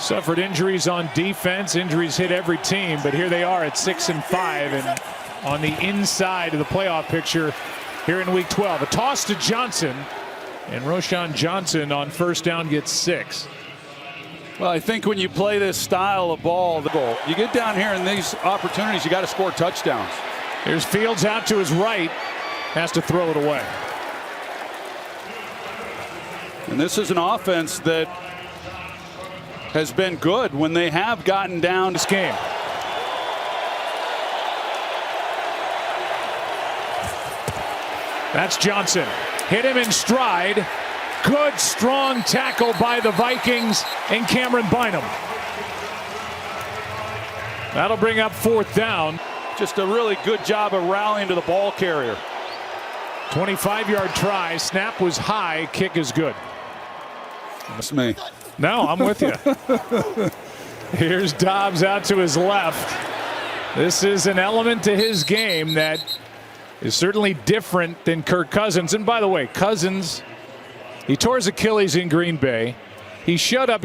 Suffered injuries on defense. Injuries hit every team, but here they are at 6-5 and on the inside of the playoff picture here in week 12. A toss to Johnson, and Roschon Johnson on first down gets 6. Well, I think when you play this style of ball, you get down here in these opportunities, you got to score touchdowns. Here's Fields out to his right, has to throw it away. And this is an offense that has been good when they have gotten down this game. That's Johnson. Hit him in stride. Good strong tackle by the Vikings and Cameron Bynum. That'll bring up fourth down. Just a really good job of rallying to the ball carrier. 25-yard try. Snap was high. Kick is good. That's me. No, I'm with you. Here's Dobbs out to his left. This is an element to his game that is certainly different than Kirk Cousins. And by the way, Cousins, he tore his Achilles in Green Bay. He showed up,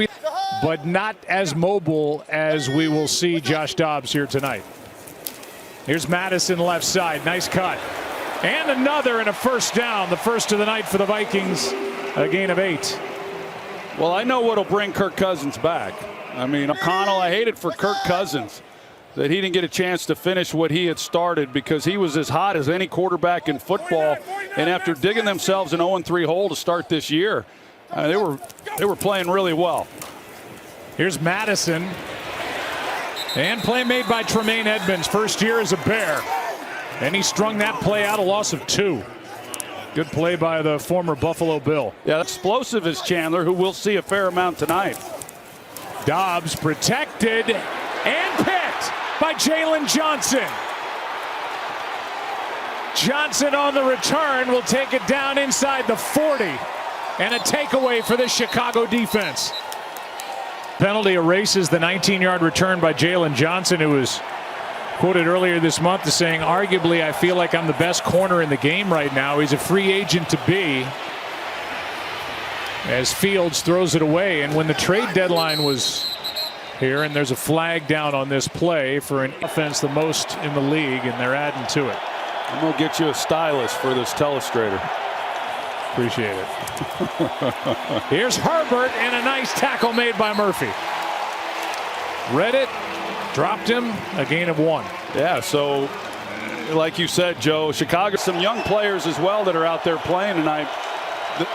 but not as mobile as we will see Josh Dobbs here tonight. Here's Madison left side. Nice cut. And another and a first down. The first of the night for the Vikings. A gain of 8. Well, I know what'll bring Kirk Cousins back. I mean, O'Connell, I hate it for Kirk Cousins that he didn't get a chance to finish what he had started because he was as hot as any quarterback in football. And after digging themselves an 0-3 hole to start this year, they were playing really well. Here's Madison. And play made by Tremaine Edmonds. First year as a Bear. And he strung that play out, a loss of 2. Good play by the former Buffalo Bill. Yeah, explosive is Chandler, who we'll see a fair amount tonight. Dobbs protected and picked by Jalen Johnson. Johnson on the return will take it down inside the 40. And a takeaway for the Chicago defense. Penalty erases the 19-yard return by Jalen Johnson, who was quoted earlier this month as saying, arguably, I feel like I'm the best corner in the game right now. He's a free agent to be. As Fields throws it away. And when the trade deadline was here, and there's a flag down on this play for an offense the most in the league, and they're adding to it. I'm going to get you a stylus for this telestrator. Appreciate it. Here's Herbert and a nice tackle made by Murphy. Read it. Dropped him, a gain of 1. Yeah, so like you said, Joe, Chicago, some young players as well that are out there playing tonight.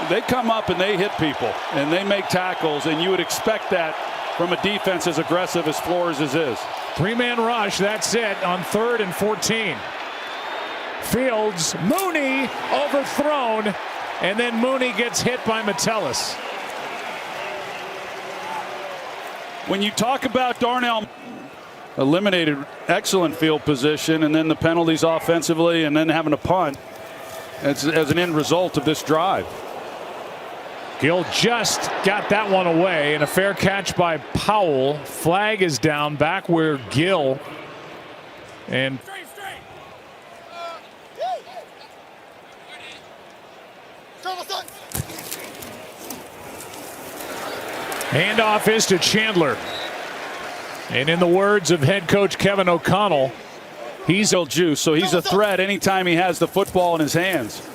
They come up and they hit people and they make tackles, and you would expect that from a defense as aggressive as Flores is. 3-man rush, that's it on 3rd and 14. Fields, Mooney overthrown, and then Mooney gets hit by Metellus. When you talk about Darnell, eliminated excellent field position, and then the penalties offensively, and then having a punt as an end result of this drive. Gill just got that one away, and a fair catch by Powell. Flag is down back where Gill and handoff is to Chandler. And in the words of head coach Kevin O'Connell, he's still juice, so he's a threat anytime he has the football in his hands.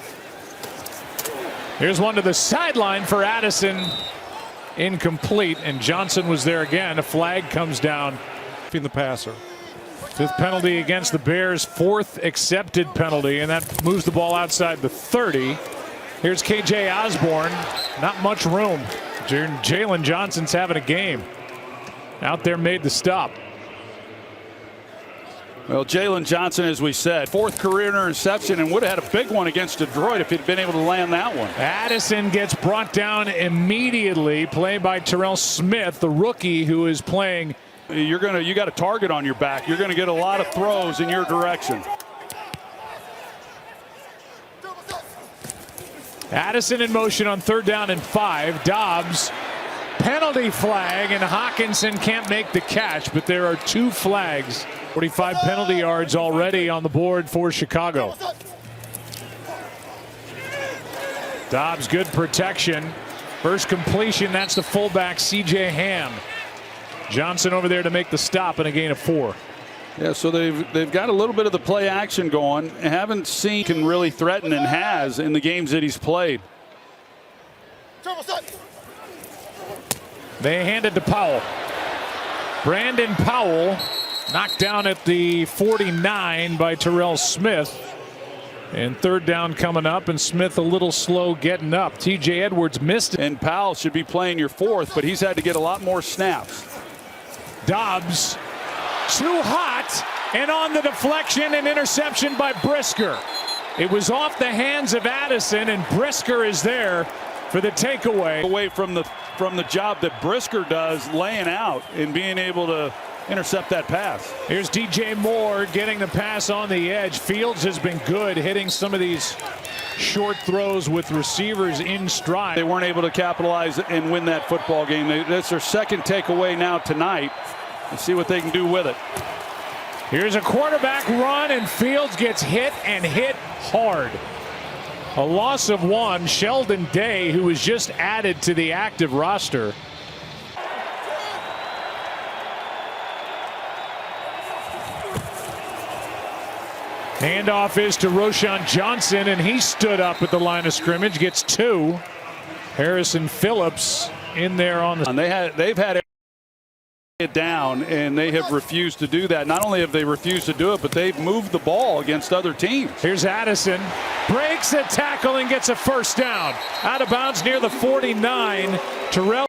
Here's one to the sideline for Addison. Incomplete, and Johnson was there again. A flag comes down. In the passer. 5th penalty against the Bears, 4th accepted penalty, and that moves the ball outside the 30. Here's KJ Osborne. Not much room. Jalen Johnson's having a game. Out there, made the stop. Well, Jalen Johnson, as we said, 4th career interception, and would have had a big one against Detroit if he'd been able to land that one. Addison gets brought down immediately. Play by Terrell Smith, the rookie who is playing. You got a target on your back. You're going to get a lot of throws in your direction. Addison in motion on 3rd down and 5. Dobbs. Penalty flag, and Hawkinson can't make the catch, but there are 2 flags. 45 penalty yards already on the board for Chicago. Dobbs, good protection. First completion, that's the fullback C.J. Ham. Johnson over there to make the stop and a gain of 4. Yeah, so they've got a little bit of the play action going. Haven't seen can really threaten and has in the games that he's played. They hand it to Powell. Brandon Powell knocked down at the 49 by Terrell Smith. And third down coming up, and Smith a little slow getting up. TJ Edwards missed it. And Powell should be playing your fourth, but he's had to get a lot more snaps. Dobbs too hot, and on the deflection, an interception by Brisker. It was off the hands of Addison, and Brisker is there for the takeaway. Away from the job that Brisker does laying out and being able to intercept that pass. Here's DJ Moore getting the pass on the edge. Fields has been good hitting some of these short throws with receivers in stride. They weren't able to capitalize and win that football game. That's their second takeaway now tonight. Let's see what they can do with it. Here's a quarterback run, and Fields gets hit and hit hard. A loss of 1. Sheldon Day, who was just added to the active roster. Handoff is to Roshan Johnson, and he stood up at the line of scrimmage, gets 2. Harrison Phillips in there on the. And they've had it down, and they have refused to do that. Not only have they refused to do it, but they've moved the ball against other teams. Here's Addison, breaks a tackle and gets a first down. Out of bounds near the 49. Terrell